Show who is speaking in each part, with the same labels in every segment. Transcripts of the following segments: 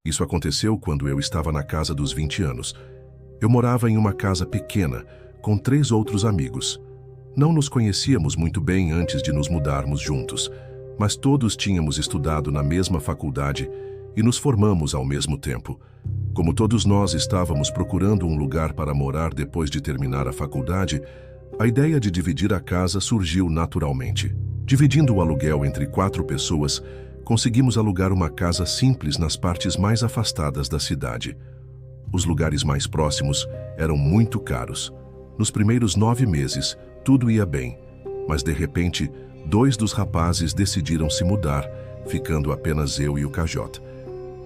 Speaker 1: Isso aconteceu quando eu estava na casa dos 20 anos. Eu morava em uma casa pequena, com 3 outros amigos. Não nos conhecíamos muito bem antes de nos mudarmos juntos, mas todos tínhamos estudado na mesma faculdade e nos formamos ao mesmo tempo. Como todos nós estávamos procurando um lugar para morar depois de terminar a faculdade, a ideia de dividir a casa surgiu naturalmente. Dividindo o aluguel entre 4 pessoas, conseguimos alugar uma casa simples nas partes mais afastadas da cidade. Os lugares mais próximos eram muito caros. Nos primeiros 9 meses, tudo ia bem, mas de repente, 2 dos rapazes decidiram se mudar, ficando apenas eu e o KJ.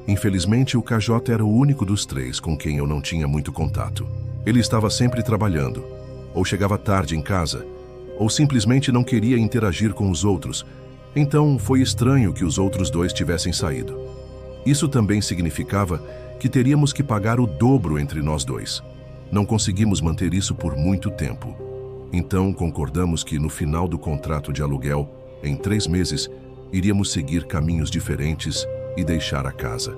Speaker 1: Infelizmente, o KJ era o único dos 3 com quem eu não tinha muito contato. Ele estava sempre trabalhando, ou chegava tarde em casa, ou simplesmente não queria interagir com os outros. Então, foi estranho que os outros 2 tivessem saído. Isso também significava que teríamos que pagar o dobro entre nós 2. Não conseguimos manter isso por muito tempo. Então, concordamos que no final do contrato de aluguel, em 3 meses, iríamos seguir caminhos diferentes e deixar a casa.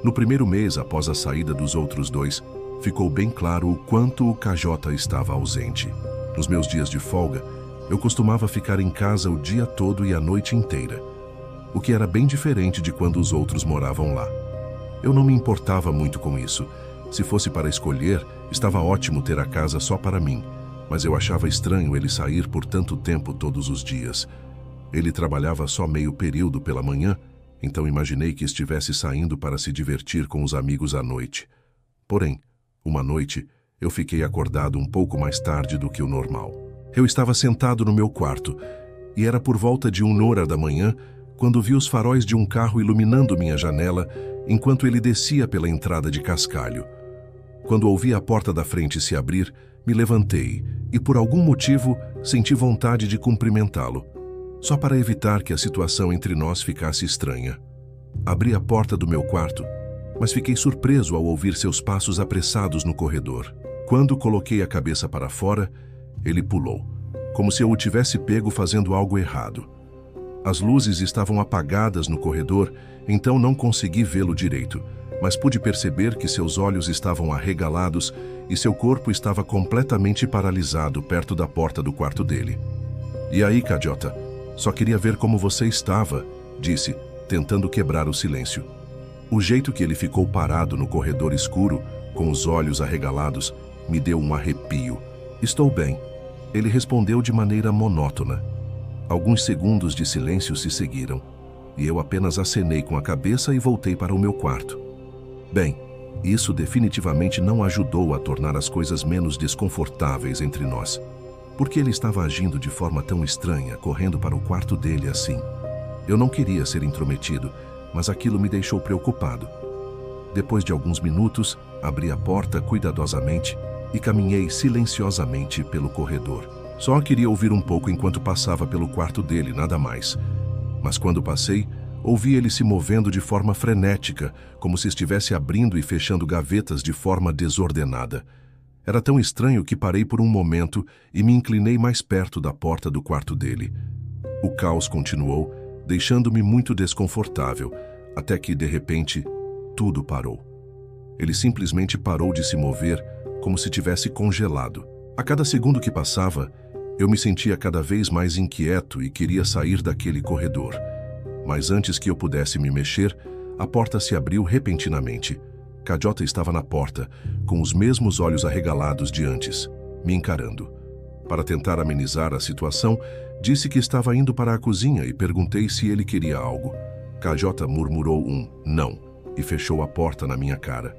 Speaker 1: No primeiro mês após a saída dos outros 2, ficou bem claro o quanto o KJ estava ausente. Nos meus dias de folga, eu costumava ficar em casa o dia todo e a noite inteira, o que era bem diferente de quando os outros moravam lá. Eu não me importava muito com isso. Se fosse para escolher, estava ótimo ter a casa só para mim, mas eu achava estranho ele sair por tanto tempo todos os dias. Ele trabalhava só meio período pela manhã, então imaginei que estivesse saindo para se divertir com os amigos à noite. Porém, uma noite, eu fiquei acordado um pouco mais tarde do que o normal. Eu estava sentado no meu quarto, e era por volta de 1h da manhã, quando vi os faróis de um carro iluminando minha janela, enquanto ele descia pela entrada de Cascalho. Quando ouvi a porta da frente se abrir, me levantei e, por algum motivo, senti vontade de cumprimentá-lo, só para evitar que a situação entre nós ficasse estranha. Abri a porta do meu quarto, mas fiquei surpreso ao ouvir seus passos apressados no corredor. Quando coloquei a cabeça para fora, ele pulou, como se eu o tivesse pego fazendo algo errado. As luzes estavam apagadas no corredor, então não consegui vê-lo direito, mas pude perceber que seus olhos estavam arregalados e seu corpo estava completamente paralisado perto da porta do quarto dele. "E aí, KJ? Só queria ver como você estava", disse, tentando quebrar o silêncio. O jeito que ele ficou parado no corredor escuro, com os olhos arregalados, me deu um arrepio. "Estou bem", ele respondeu de maneira monótona. Alguns segundos de silêncio se seguiram, e eu apenas acenei com a cabeça e voltei para o meu quarto. Bem, isso definitivamente não ajudou a tornar as coisas menos desconfortáveis entre nós. Por que ele estava agindo de forma tão estranha, correndo para o quarto dele assim? Eu não queria ser intrometido, mas aquilo me deixou preocupado. Depois de alguns minutos, abri a porta cuidadosamente e caminhei silenciosamente pelo corredor. Só queria ouvir um pouco enquanto passava pelo quarto dele, nada mais. Mas quando passei, ouvi ele se movendo de forma frenética, como se estivesse abrindo e fechando gavetas de forma desordenada. Era tão estranho que parei por um momento e me inclinei mais perto da porta do quarto dele. O caos continuou, deixando-me muito desconfortável, até que, de repente, tudo parou. Ele simplesmente parou de se mover, como se tivesse congelado. A cada segundo que passava, eu me sentia cada vez mais inquieto e queria sair daquele corredor. Mas antes que eu pudesse me mexer, a porta se abriu repentinamente. KJ estava na porta, com os mesmos olhos arregalados de antes, me encarando. Para tentar amenizar a situação, disse que estava indo para a cozinha e perguntei se ele queria algo. KJ murmurou um "não" e fechou a porta na minha cara.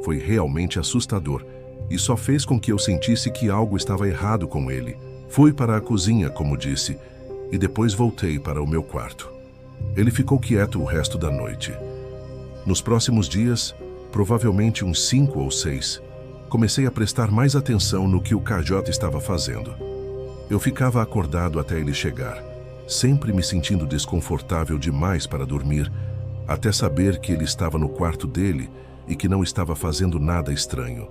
Speaker 1: Foi realmente assustador e só fez com que eu sentisse que algo estava errado com ele. Fui para a cozinha, como disse, e depois voltei para o meu quarto. Ele ficou quieto o resto da noite. Nos próximos dias, provavelmente uns 5 ou 6, comecei a prestar mais atenção no que o KJ estava fazendo. Eu ficava acordado até ele chegar, sempre me sentindo desconfortável demais para dormir, até saber que ele estava no quarto dele e que não estava fazendo nada estranho.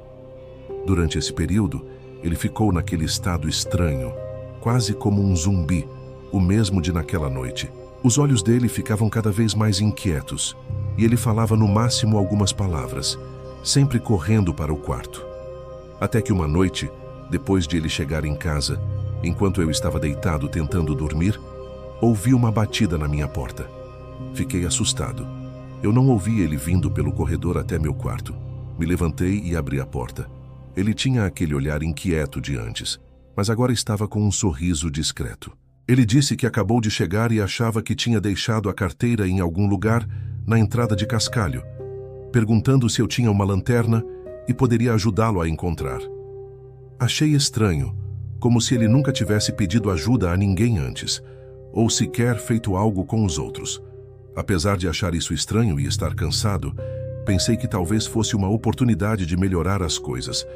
Speaker 1: Durante esse período, ele ficou naquele estado estranho, quase como um zumbi, o mesmo de naquela noite. Os olhos dele ficavam cada vez mais inquietos, e ele falava no máximo algumas palavras, sempre correndo para o quarto. Até que uma noite, depois de ele chegar em casa, enquanto eu estava deitado tentando dormir, ouvi uma batida na minha porta. Fiquei assustado. Eu não ouvi ele vindo pelo corredor até meu quarto. Me levantei e abri a porta. Ele tinha aquele olhar inquieto de antes, mas agora estava com um sorriso discreto. Ele disse que acabou de chegar e achava que tinha deixado a carteira em algum lugar na entrada de Cascalho, perguntando se eu tinha uma lanterna e poderia ajudá-lo a encontrar. Achei estranho, como se ele nunca tivesse pedido ajuda a ninguém antes, ou sequer feito algo com os outros. Apesar de achar isso estranho e estar cansado, pensei que talvez fosse uma oportunidade de melhorar as coisas.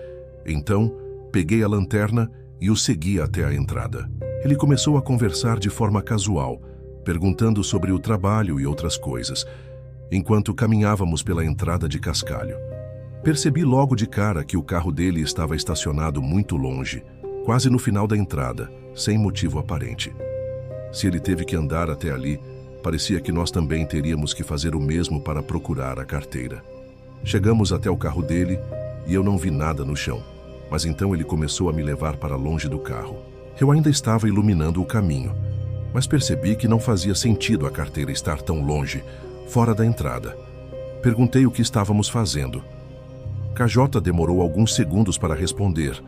Speaker 1: Então, peguei a lanterna e o segui até a entrada. Ele começou a conversar de forma casual, perguntando sobre o trabalho e outras coisas, enquanto caminhávamos pela entrada de Cascalho. Percebi logo de cara que o carro dele estava estacionado muito longe, quase no final da entrada, sem motivo aparente. Se ele teve que andar até ali, parecia que nós também teríamos que fazer o mesmo para procurar a carteira. Chegamos até o carro dele e eu não vi nada no chão, mas então ele começou a me levar para longe do carro. Eu ainda estava iluminando o caminho, mas percebi que não fazia sentido a carteira estar tão longe, fora da entrada. Perguntei o que estávamos fazendo. KJ demorou alguns segundos para responder,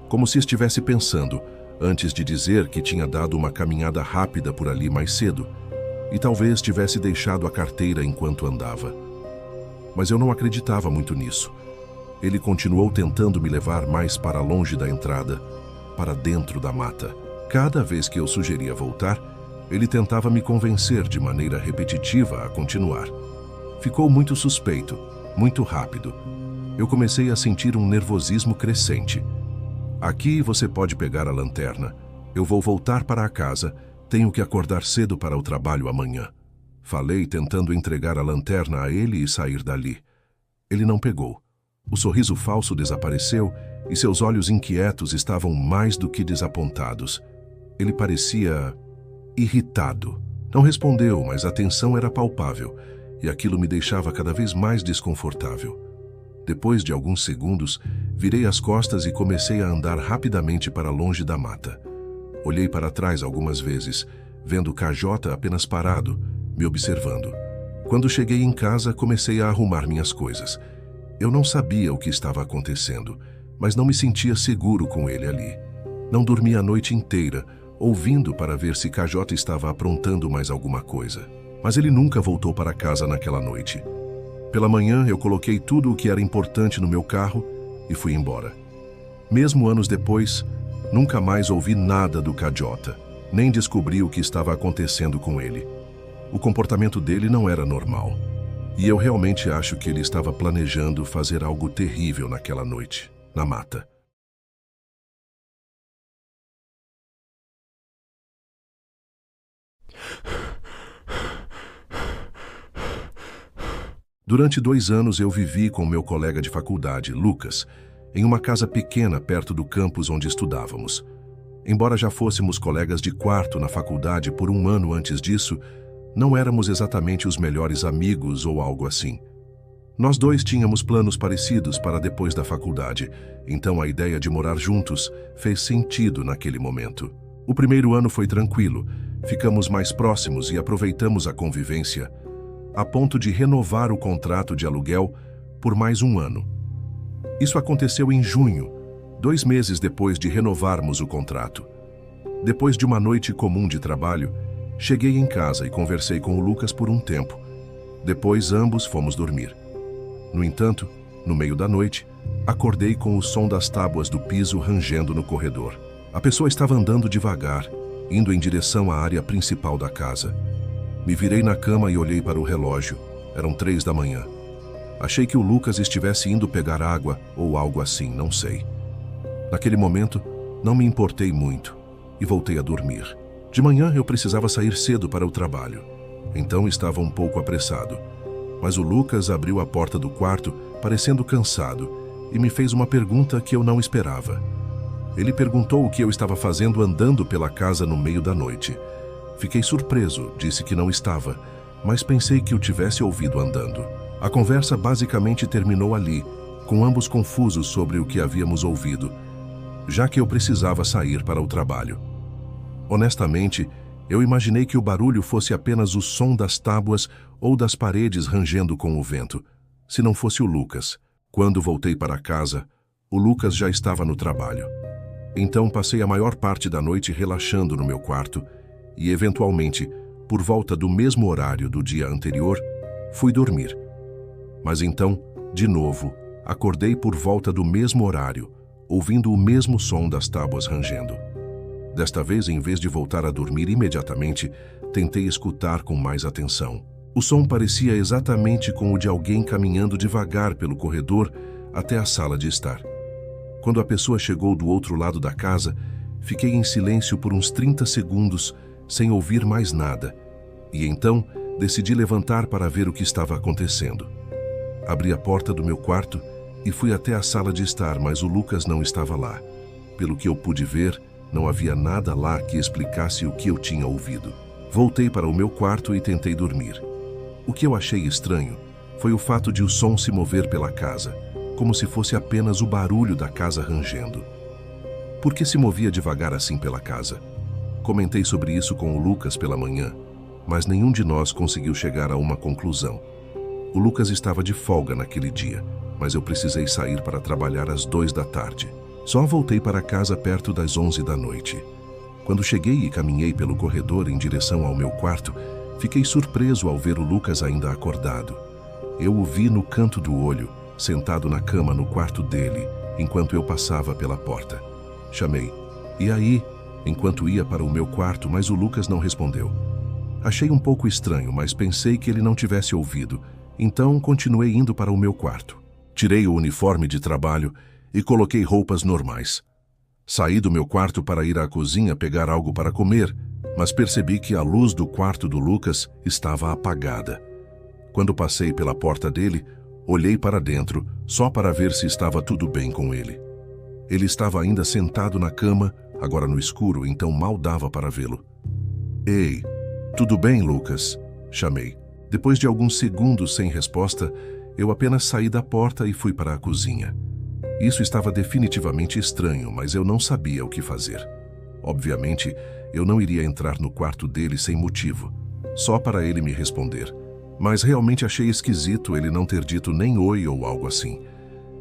Speaker 1: como se estivesse pensando, antes de dizer que tinha dado uma caminhada rápida por ali mais cedo, e talvez tivesse deixado a carteira enquanto andava. Mas eu não acreditava muito nisso. Ele continuou tentando me levar mais para longe da entrada, para dentro da mata. Cada vez que eu sugeria voltar, ele tentava me convencer de maneira repetitiva a continuar. Ficou muito suspeito, muito rápido. Eu comecei a sentir um nervosismo crescente. Aqui você pode pegar a lanterna. Eu vou voltar para a casa. Tenho que acordar cedo para o trabalho amanhã. Falei, tentando entregar a lanterna a ele e sair dali. Ele não pegou. O sorriso falso desapareceu e seus olhos inquietos estavam mais do que desapontados. Ele parecia irritado. Não respondeu, mas a tensão era palpável e aquilo me deixava cada vez mais desconfortável. Depois de alguns segundos, virei as costas e comecei a andar rapidamente para longe da mata. Olhei para trás algumas vezes, vendo KJ apenas parado, me observando. Quando cheguei em casa, comecei a arrumar minhas coisas. Eu não sabia o que estava acontecendo, mas não me sentia seguro com ele ali. Não dormi a noite inteira, ouvindo para ver se KJ estava aprontando mais alguma coisa. Mas ele nunca voltou para casa naquela noite. Pela manhã, eu coloquei tudo o que era importante no meu carro e fui embora. Mesmo anos depois, nunca mais ouvi nada do KJ, nem descobri o que estava acontecendo com ele. O comportamento dele não era normal. E eu realmente acho que ele estava planejando fazer algo terrível naquela noite, na mata. Durante 2 anos eu vivi com meu colega de faculdade, Lucas, em uma casa pequena perto do campus onde estudávamos. Embora já fôssemos colegas de quarto na faculdade por 1 ano antes disso, não éramos exatamente os melhores amigos ou algo assim. Nós dois tínhamos planos parecidos para depois da faculdade, então a ideia de morar juntos fez sentido naquele momento. O primeiro ano foi tranquilo, ficamos mais próximos e aproveitamos a convivência, a ponto de renovar o contrato de aluguel por mais 1 ano. Isso aconteceu em junho, 2 meses depois de renovarmos o contrato. Depois de uma noite comum de trabalho, cheguei em casa e conversei com o Lucas por um tempo. Depois ambos fomos dormir. No entanto, no meio da noite, acordei com o som das tábuas do piso rangendo no corredor. A pessoa estava andando devagar, indo em direção à área principal da casa. Me virei na cama e olhei para o relógio. Eram 3 da manhã. Achei que o Lucas estivesse indo pegar água ou algo assim, não sei. Naquele momento, não me importei muito e voltei a dormir. De manhã eu precisava sair cedo para o trabalho, então estava um pouco apressado. Mas o Lucas abriu a porta do quarto, parecendo cansado, e me fez uma pergunta que eu não esperava. Ele perguntou o que eu estava fazendo andando pela casa no meio da noite. Fiquei surpreso, disse que não estava, mas pensei que o tivesse ouvido andando. A conversa basicamente terminou ali, com ambos confusos sobre o que havíamos ouvido, já que eu precisava sair para o trabalho. Honestamente, eu imaginei que o barulho fosse apenas o som das tábuas ou das paredes rangendo com o vento, se não fosse o Lucas. Quando voltei para casa, o Lucas já estava no trabalho. Então passei a maior parte da noite relaxando no meu quarto e, eventualmente, por volta do mesmo horário do dia anterior, fui dormir. Mas então, de novo, acordei por volta do mesmo horário, ouvindo o mesmo som das tábuas rangendo. Desta vez, em vez de voltar a dormir imediatamente, tentei escutar com mais atenção. O som parecia exatamente com o de alguém caminhando devagar pelo corredor até a sala de estar. Quando a pessoa chegou do outro lado da casa, fiquei em silêncio por uns 30 segundos, sem ouvir mais nada, e então decidi levantar para ver o que estava acontecendo. Abri a porta do meu quarto e fui até a sala de estar, mas o Lucas não estava lá. Pelo que eu pude ver, não havia nada lá que explicasse o que eu tinha ouvido. Voltei para o meu quarto e tentei dormir. O que eu achei estranho foi o fato de o som se mover pela casa, como se fosse apenas o barulho da casa rangendo. Por que se movia devagar assim pela casa? Comentei sobre isso com o Lucas pela manhã, mas nenhum de nós conseguiu chegar a uma conclusão. O Lucas estava de folga naquele dia, mas eu precisei sair para trabalhar às 2 da tarde. Só voltei para casa perto das 11 da noite. Quando cheguei e caminhei pelo corredor em direção ao meu quarto, fiquei surpreso ao ver o Lucas ainda acordado. Eu o vi no canto do olho, sentado na cama no quarto dele, enquanto eu passava pela porta. Chamei. E aí? Enquanto ia para o meu quarto, mas o Lucas não respondeu. Achei um pouco estranho, mas pensei que ele não tivesse ouvido, então continuei indo para o meu quarto. Tirei o uniforme de trabalho e coloquei roupas normais. Saí do meu quarto para ir à cozinha pegar algo para comer, mas percebi que a luz do quarto do Lucas estava apagada. Quando passei pela porta dele, olhei para dentro, só para ver se estava tudo bem com ele. Ele estava ainda sentado na cama, agora no escuro, então mal dava para vê-lo. Ei, tudo bem, Lucas? Chamei. Depois de alguns segundos sem resposta, eu apenas saí da porta e fui para a cozinha. Isso estava definitivamente estranho, mas eu não sabia o que fazer. Obviamente, eu não iria entrar no quarto dele sem motivo, só para ele me responder. Mas realmente achei esquisito ele não ter dito nem oi ou algo assim.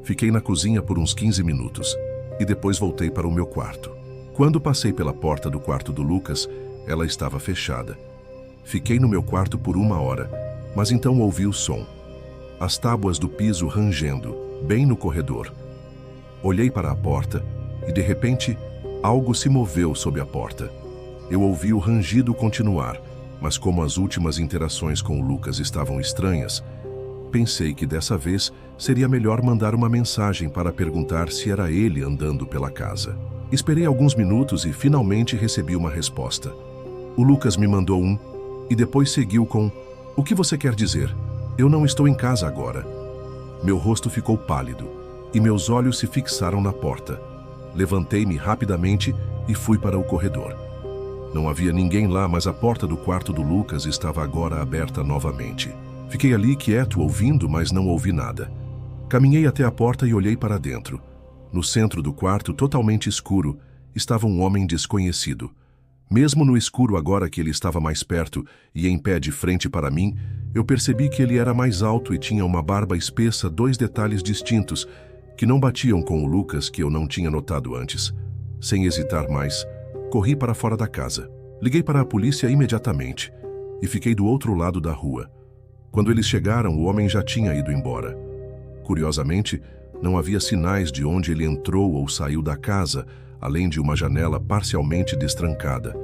Speaker 1: Fiquei na cozinha por uns 15 minutos e depois voltei para o meu quarto. Quando passei pela porta do quarto do Lucas, ela estava fechada. Fiquei no meu quarto por 1 hora, mas então ouvi o som. As tábuas do piso rangendo, bem no corredor. Olhei para a porta e, de repente, algo se moveu sob a porta. Eu ouvi o rangido continuar, mas como as últimas interações com o Lucas estavam estranhas, pensei que dessa vez seria melhor mandar uma mensagem para perguntar se era ele andando pela casa. Esperei alguns minutos e finalmente recebi uma resposta. O Lucas me mandou e depois seguiu com: "O que você quer dizer? Eu não estou em casa agora." Meu rosto ficou pálido e meus olhos se fixaram na porta. Levantei-me rapidamente e fui para o corredor. Não havia ninguém lá, mas a porta do quarto do Lucas estava agora aberta novamente. Fiquei ali quieto, ouvindo, mas não ouvi nada. Caminhei até a porta e olhei para dentro. No centro do quarto, totalmente escuro, estava um homem desconhecido. Mesmo no escuro, agora que ele estava mais perto e em pé de frente para mim, eu percebi que ele era mais alto e tinha uma barba espessa, 2 detalhes distintos, que não batiam com o Lucas, que eu não tinha notado antes. Sem hesitar mais, corri para fora da casa. Liguei para a polícia imediatamente e fiquei do outro lado da rua. Quando eles chegaram, o homem já tinha ido embora. Curiosamente, não havia sinais de onde ele entrou ou saiu da casa, além de uma janela parcialmente destrancada,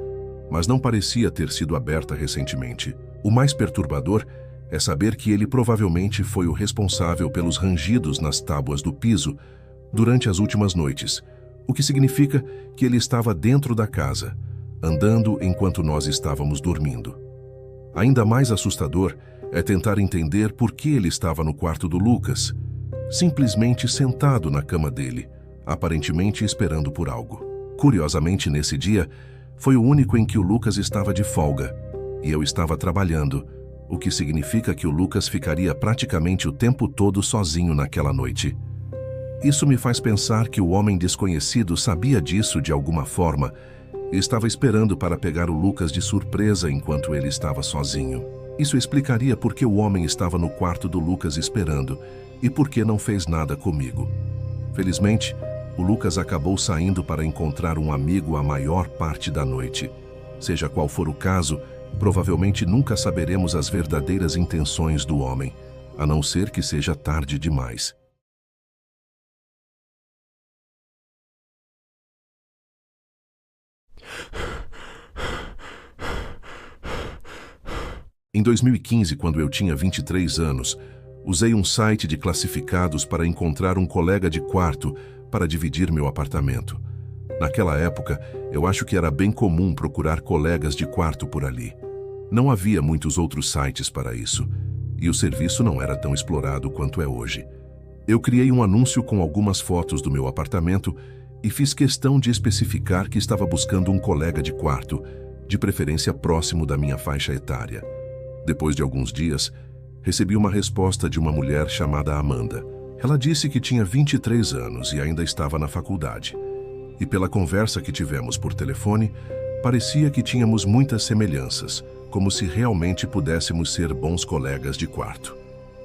Speaker 1: mas não parecia ter sido aberta recentemente. O mais perturbador é saber que ele provavelmente foi o responsável pelos rangidos nas tábuas do piso durante as últimas noites, o que significa que ele estava dentro da casa, andando enquanto nós estávamos dormindo. Ainda mais assustador é tentar entender por que ele estava no quarto do Lucas, simplesmente sentado na cama dele, aparentemente esperando por algo. Curiosamente, nesse dia, foi o único em que o Lucas estava de folga, e eu estava trabalhando, o que significa que o Lucas ficaria praticamente o tempo todo sozinho naquela noite. Isso me faz pensar que o homem desconhecido sabia disso de alguma forma e estava esperando para pegar o Lucas de surpresa enquanto ele estava sozinho. Isso explicaria por que o homem estava no quarto do Lucas esperando e por que não fez nada comigo. Felizmente, o Lucas acabou saindo para encontrar um amigo a maior parte da noite. Seja qual for o caso, provavelmente nunca saberemos as verdadeiras intenções do homem, a não ser que seja tarde demais. Em 2015, quando eu tinha 23 anos, usei um site de classificados para encontrar um colega de quarto para dividir meu apartamento. Naquela época, eu acho que era bem comum procurar colegas de quarto por ali. Não havia muitos outros sites para isso, e o serviço não era tão explorado quanto é hoje. Eu criei um anúncio com algumas fotos do meu apartamento e fiz questão de especificar que estava buscando um colega de quarto, de preferência próximo da minha faixa etária. Depois de alguns dias, recebi uma resposta de uma mulher chamada Amanda. Ela disse que tinha 23 anos e ainda estava na faculdade. E pela conversa que tivemos por telefone, parecia que tínhamos muitas semelhanças, como se realmente pudéssemos ser bons colegas de quarto.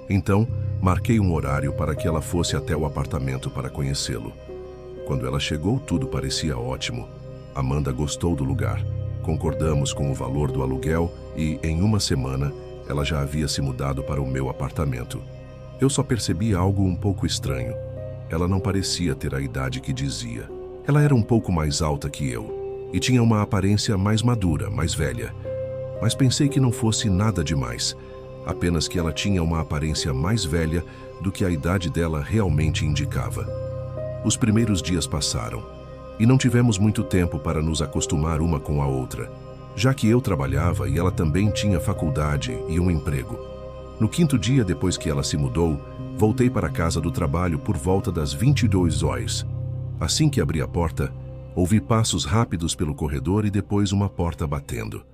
Speaker 1: Então, marquei um horário para que ela fosse até o apartamento para conhecê-lo. Quando ela chegou, tudo parecia ótimo. Amanda gostou do lugar. Concordamos com o valor do aluguel e, em uma semana, ela já havia se mudado para o meu apartamento. Eu só percebi algo um pouco estranho. Ela não parecia ter a idade que dizia. Ela era um pouco mais alta que eu e tinha uma aparência mais madura, mais velha. Mas pensei que não fosse nada demais, apenas que ela tinha uma aparência mais velha do que a idade dela realmente indicava. Os primeiros dias passaram e não tivemos muito tempo para nos acostumar uma com a outra, já que eu trabalhava e ela também tinha faculdade e um emprego. No quinto dia depois que ela se mudou, voltei para a casa do trabalho por volta das 22 horas. Assim que abri a porta, ouvi passos rápidos pelo corredor e depois uma porta batendo.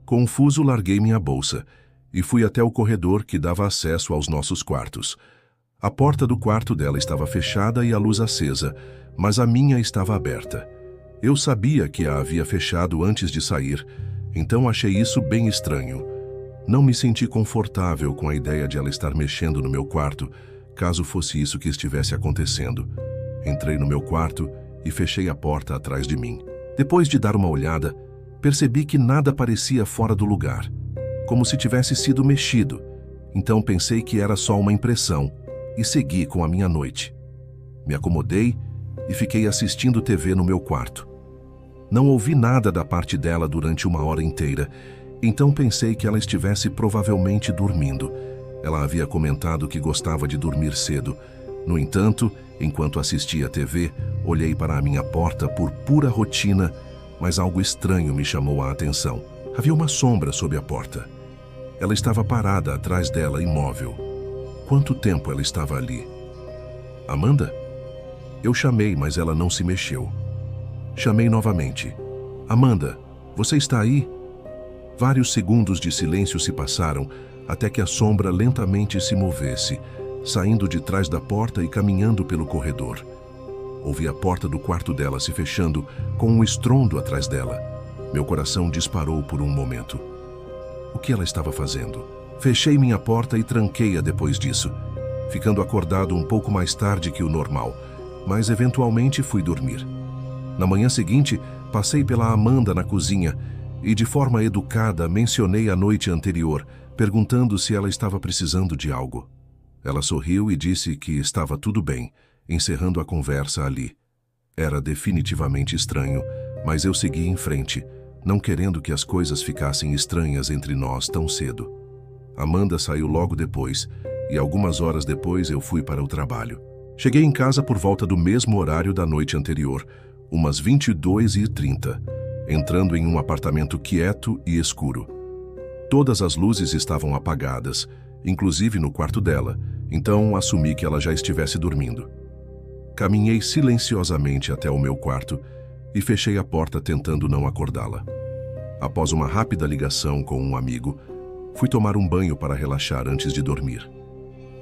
Speaker 1: Confuso, larguei minha bolsa e fui até o corredor que dava acesso aos nossos quartos. A porta do quarto dela estava fechada e a luz acesa, mas a minha estava aberta. Eu sabia que a havia fechado antes de sair, então achei isso bem estranho. Não me senti confortável com a ideia de ela estar mexendo no meu quarto, caso fosse isso que estivesse acontecendo. Entrei no meu quarto e fechei a porta atrás de mim. Depois de dar uma olhada, percebi que nada parecia fora do lugar, como se tivesse sido mexido. Então pensei que era só uma impressão e segui com a minha noite. Me acomodei e fiquei assistindo TV no meu quarto. Não ouvi nada da parte dela durante uma hora inteira, então pensei que ela estivesse provavelmente dormindo. Ela havia comentado que gostava de dormir cedo. No entanto, enquanto assistia a TV, olhei para a minha porta por pura rotina, mas algo estranho me chamou a atenção. Havia uma sombra sob a porta. Ela estava parada atrás dela, imóvel. Quanto tempo ela estava ali? Amanda? Eu chamei, mas ela não se mexeu. Chamei novamente. Amanda, você está aí? Vários segundos de silêncio se passaram até que a sombra lentamente se movesse, saindo de trás da porta e caminhando pelo corredor. Ouvi a porta do quarto dela se fechando com um estrondo atrás dela. Meu coração disparou por um momento. O que ela estava fazendo? Fechei minha porta e tranquei-a depois disso, ficando acordado um pouco mais tarde que o normal, mas eventualmente fui dormir. Na manhã seguinte, passei pela Amanda na cozinha e, de forma educada, mencionei a noite anterior, perguntando se ela estava precisando de algo. Ela sorriu e disse que estava tudo bem, encerrando a conversa ali. Era definitivamente estranho, mas eu segui em frente, não querendo que as coisas ficassem estranhas entre nós tão cedo. Amanda saiu logo depois, e algumas horas depois eu fui para o trabalho. Cheguei em casa por volta do mesmo horário da noite anterior, umas 22h30, entrando em um apartamento quieto e escuro. Todas as luzes estavam apagadas, inclusive no quarto dela, então assumi que ela já estivesse dormindo. Caminhei silenciosamente até o meu quarto e fechei a porta tentando não acordá-la. Após uma rápida ligação com um amigo, Fui tomar um banho para relaxar antes de dormir.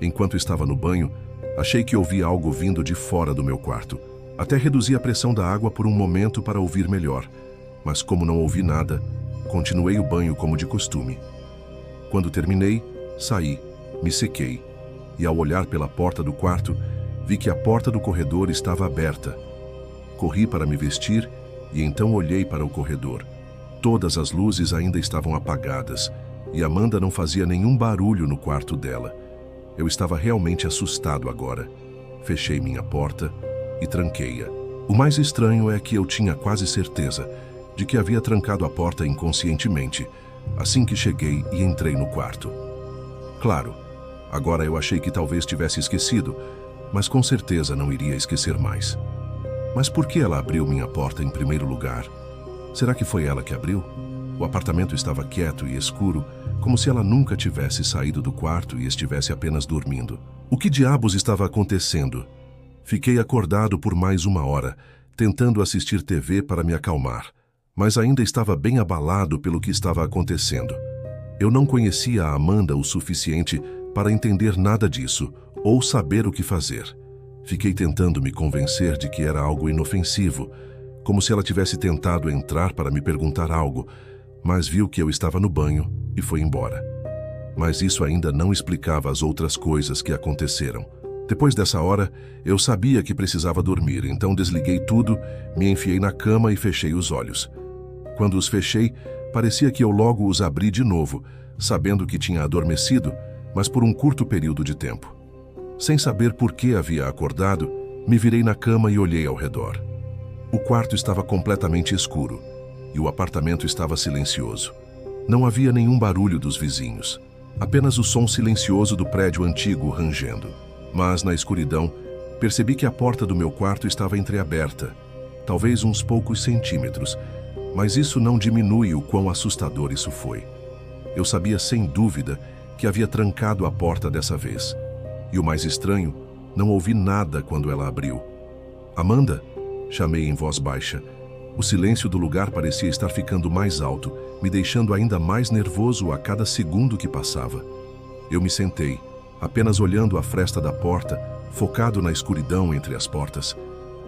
Speaker 1: Enquanto estava no banho, achei que ouvi algo vindo de fora do meu quarto. Até reduzi a pressão da água por um momento para ouvir melhor, mas como não ouvi nada, continuei o banho como de costume. Quando terminei, saí, me sequei, e ao olhar pela porta do quarto, vi que a porta do corredor estava aberta. Corri para me vestir e então olhei para o corredor. Todas as luzes ainda estavam apagadas e Amanda não fazia nenhum barulho no quarto dela. Eu estava realmente assustado agora. Fechei minha porta e tranquei-a. O mais estranho é que eu tinha quase certeza de que havia trancado a porta inconscientemente assim que cheguei e entrei no quarto. Claro, agora eu achei que talvez tivesse esquecido, mas com certeza não iria esquecer mais. Mas por que ela abriu minha porta em primeiro lugar? Será que foi ela que abriu? O apartamento estava quieto e escuro, como se ela nunca tivesse saído do quarto e estivesse apenas dormindo. O que diabos estava acontecendo? Fiquei acordado por mais 1 hora, tentando assistir TV para me acalmar, mas ainda estava bem abalado pelo que estava acontecendo. Eu não conhecia a Amanda o suficiente para entender nada disso ou saber o que fazer. Fiquei tentando me convencer de que era algo inofensivo, como se ela tivesse tentado entrar para me perguntar algo, mas viu que eu estava no banho e foi embora. Mas isso ainda não explicava as outras coisas que aconteceram. Depois dessa hora, eu sabia que precisava dormir, então desliguei tudo, me enfiei na cama e fechei os olhos. Quando os fechei, parecia que eu logo os abri de novo, sabendo que tinha adormecido, mas por um curto período de tempo. Sem saber por que havia acordado, me virei na cama e olhei ao redor. O quarto estava completamente escuro e o apartamento estava silencioso. Não havia nenhum barulho dos vizinhos, apenas o som silencioso do prédio antigo rangendo. Mas, na escuridão, percebi que a porta do meu quarto estava entreaberta, talvez uns poucos centímetros, mas isso não diminui o quão assustador isso foi. Eu sabia sem dúvida que havia trancado a porta dessa vez. E o mais estranho, não ouvi nada quando ela abriu. "Amanda?", chamei em voz baixa. O silêncio do lugar parecia estar ficando mais alto, me deixando ainda mais nervoso a cada segundo que passava. Eu me sentei, apenas olhando a fresta da porta, focado na escuridão entre as portas,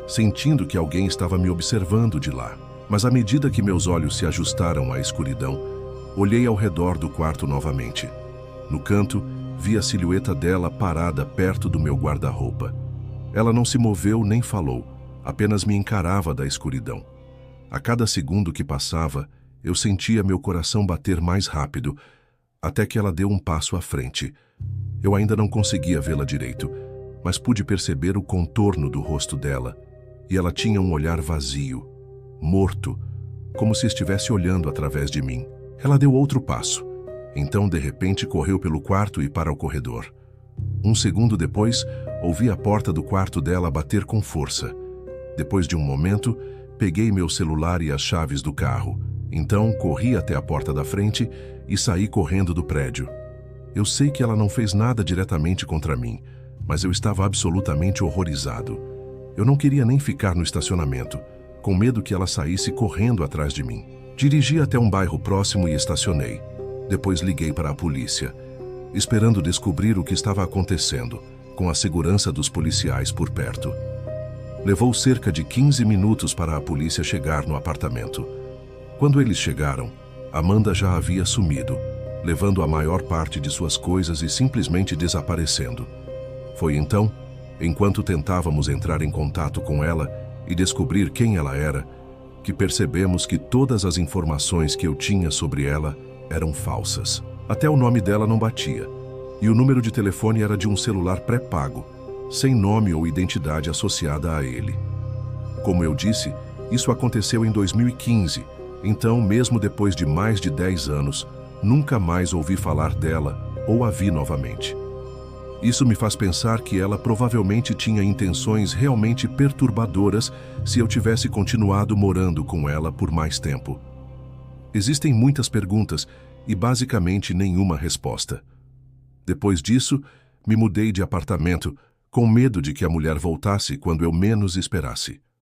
Speaker 1: sentindo que alguém estava me observando de lá. Mas à medida que meus olhos se ajustaram à escuridão, olhei ao redor do quarto novamente. No canto, vi a silhueta dela parada perto do meu guarda-roupa. Ela não se moveu nem falou, apenas me encarava da escuridão. A cada segundo que passava, eu sentia meu coração bater mais rápido, até que ela deu um passo à frente. Eu ainda não conseguia vê-la direito, mas pude perceber o contorno do rosto dela, e ela tinha um olhar vazio, morto, como se estivesse olhando através de mim. Ela deu outro passo. Então, de repente, correu pelo quarto e para o corredor. Um segundo depois, ouvi a porta do quarto dela bater com força. Depois de um momento, peguei meu celular e as chaves do carro. Então, corri até a porta da frente e saí correndo do prédio. Eu sei que ela não fez nada diretamente contra mim, mas eu estava absolutamente horrorizado. Eu não queria nem ficar no estacionamento, com medo que ela saísse correndo atrás de mim. Dirigi até um bairro próximo e estacionei. Depois liguei para a polícia, esperando descobrir o que estava acontecendo, com a segurança dos policiais por perto. Levou cerca de 15 minutos para a polícia chegar no apartamento. Quando eles chegaram, Amanda já havia sumido, levando a maior parte de suas coisas e simplesmente desaparecendo. Foi então, enquanto tentávamos entrar em contato com ela e descobrir quem ela era, que percebemos que todas as informações que eu tinha sobre ela eram falsas. Até o nome dela não batia, e o número de telefone era de um celular pré-pago, sem nome ou identidade associada a ele. Como eu disse, isso aconteceu em 2015, então, mesmo depois de mais de 10 anos, nunca mais ouvi falar dela ou a vi novamente. Isso me faz pensar que ela provavelmente tinha intenções realmente perturbadoras se eu tivesse continuado morando com ela por mais tempo. Existem muitas perguntas e basicamente nenhuma resposta. Depois disso, me mudei de apartamento, com medo de que a mulher voltasse quando eu menos esperasse.